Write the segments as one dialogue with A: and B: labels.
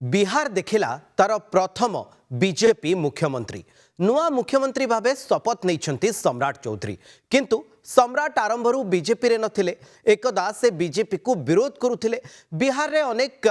A: बिहार देखिला तार प्रथम बीजेपी मुख्यमंत्री नुआ मुख्यमंत्री भावे शपथ नहीं सम्राट चौधरी किंतु सम्राट आरंभरू बीजेपी रे नथिले एकदा से बीजेपी को विरोध करुथिले। बिहार रे अनेक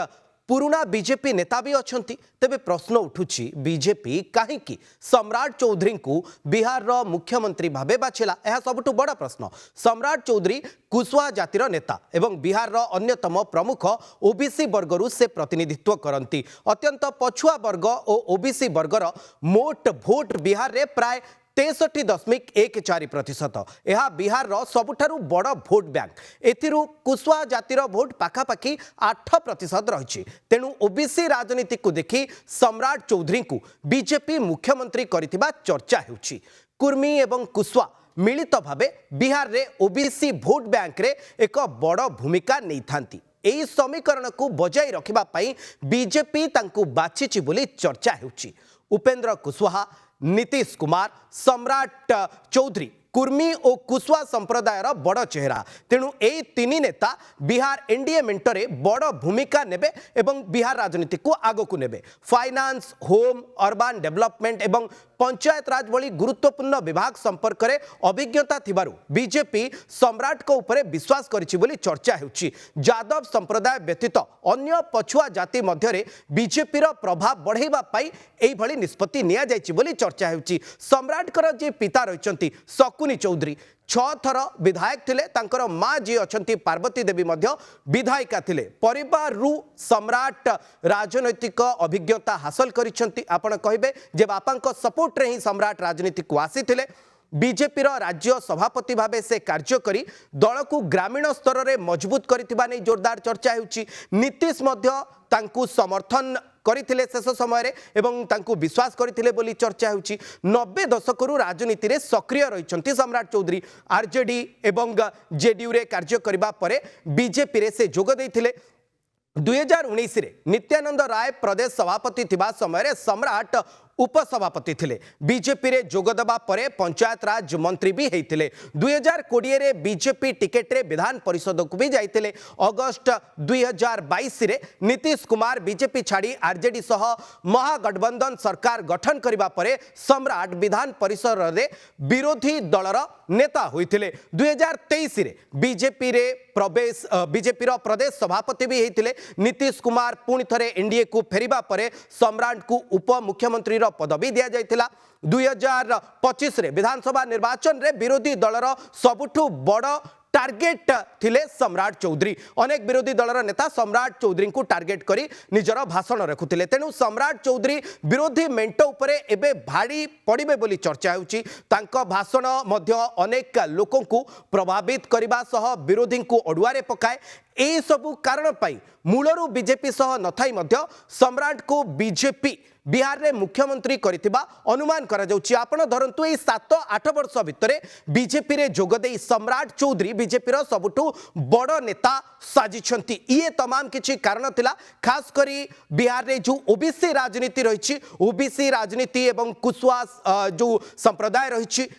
A: पुराना बीजेपी नेता भी अछंती। तेबे प्रश्न उठुछि बीजेपी काहेकि सम्राट चौधरी को बिहार रो मुख्यमंत्री भावे बाछिला। यह सबुठु बड़ा प्रश्न। सम्राट चौधरी कुशवा जातिर नेता एवं बिहार रो अन्यतम प्रमुख ओबीसी वर्गरु से प्रतिनिधित्व करती। अत्यंत पछुआ वर्ग और ओबीसी वर्गर मोट भोट बिहार रे प्राय 63.14%। यह बिहार रो सबुठारु बड़ भोट बैंक। एथिरु कुशवा जातिर भोट पाखापाखि 8% रही। तेणु ओबीसी राजनीति को देखि सम्राट चौधरी को बीजेपी मुख्यमंत्री करिथिबा चर्चा हेउछि। कुर्मी एवं कुशवा मिलित भावे बिहार रे ओबीसी भोट बैंक रे एक बड़ भूमिका नहीं थांती। एही समीकरण को बजाई रखिबा पई बीजेपी तांकु बाछिछि बोली चर्चा हेउछि। उपेंद्र कुशवाहा, नीतीश कुमार, सम्राट चौधरी कुर्मी और कुशवा संप्रदायर बड़ चेहरा। तेणु यही तीन नेता बिहार एनडीए मेंटरे बड़ भूमिका नेबे एवं बिहार राजनीति को आगो को नेबे। फाइनान्स, होम, अर्बान डेवलपमेंट एवं पंचायत राज भली गुरुत्वपूर्ण विभाग संपर्क में अभिज्ञता थिबारु बीजेपी सम्राट को ऊपर विश्वास करिछि बोली चर्चा हेउछि। यादव संप्रदाय व्यतीत अन्य पछुआ जाति मध्यरे बीजेपी रो प्रभाव बढ़ाइबा पाई एही भली निष्पत्ति निया जायछि बोली चर्चा हेउछि। सम्राटकर जे पिता रहिचंती शकुनी चौधरी 6 थर विधायक थिले। तांकर मां जी अछंती पार्वती देवी मध्य विधायिका थिले। परिवार रु सम्राट राजनैतिक अभिज्ञता हासिल करिसंती। आपण कहिबे जे बापांको सपोर्ट रे ही सम्राट राजनीति को आसीथिले। बीजेपी रो राज्य सभापति भावे से कार्य करी दल को ग्रामीण स्तर रे मजबूत करिथिबा नै जोरदार चर्चा हेउछि। नीतीश मध्य तांकू समर्थन करथिले शेष समय रे एवं तांकू विश्वास करथिले बोली चर्चा हेउछि। 90 दशकरू राजनीति रे सक्रिय रहिसंती सम्राट चौधरी। आरजेडी एवं जेडीयू रे कार्य करिबा परे बीजेपी रे से जोग दैथिले। 2019 रे नित्यानंद राय प्रदेश सभापति थिबा समय रे सम्राट उपसभापति थिले। बीजेपी रे जोगदबा परे पंचायत राज मंत्री भी हेइथिले। 2020 रे बीजेपी टिकेट रे विधान परिषद को भी जाइथिले। अगस्त 2022 रे नीतीश कुमार बीजेपी छाड़ी आरजेडी सह महागठबंधन सरकार गठन करिबा परे सम्राट विधान परिषद रे विरोधी दलर नेता होइथिले। 2023 रे बीजेपी रो प्रदेश सभापति भी हेइथिले। नीतीश कुमार पुणी थरे एनडीए को फेरिबा परे सम्राट को उप मुख्यमंत्री पदवी दिया जाइथिला। 2025 रे विधानसभा निर्वाचन रे विरोधी दलर सबुठु बड़ टार्गेट थिले सम्राट चौधरी। अनेक विरोधी दलर नेता सम्राट चौधरी को टार्गेट करी निजर भाषण रखुथिले। तेणु सम्राट चौधरी विरोधी मेंट उपरे एबे भाड़ी पड़िबे बोली चर्चा हेउछि। तांको भाषण मध्य अनेक लोकों को प्रभावित करिबा सह विरोधी को अडुआरे पकाए। एही सबु कारण पाई मूलरू बीजेपी सह नथाई मध्य सम्राट को बीजेपी बिहार रे मुख्यमंत्री करिथिबा अनुमान करा जाउछि। आपण धरंतु ए 7-8 वर्ष भितरे बीजेपी रे जोगदेई सम्राट चौधरी बीजेपी रो सबुठु बड़ नेता साजिछंती। ये तमाम किछि कारण थिला। खास करी बिहार रे जो ओबीसी राजनीति रहिछि, ओबीसी राजनीति एवं कुशवा जो संप्रदाय रहिछि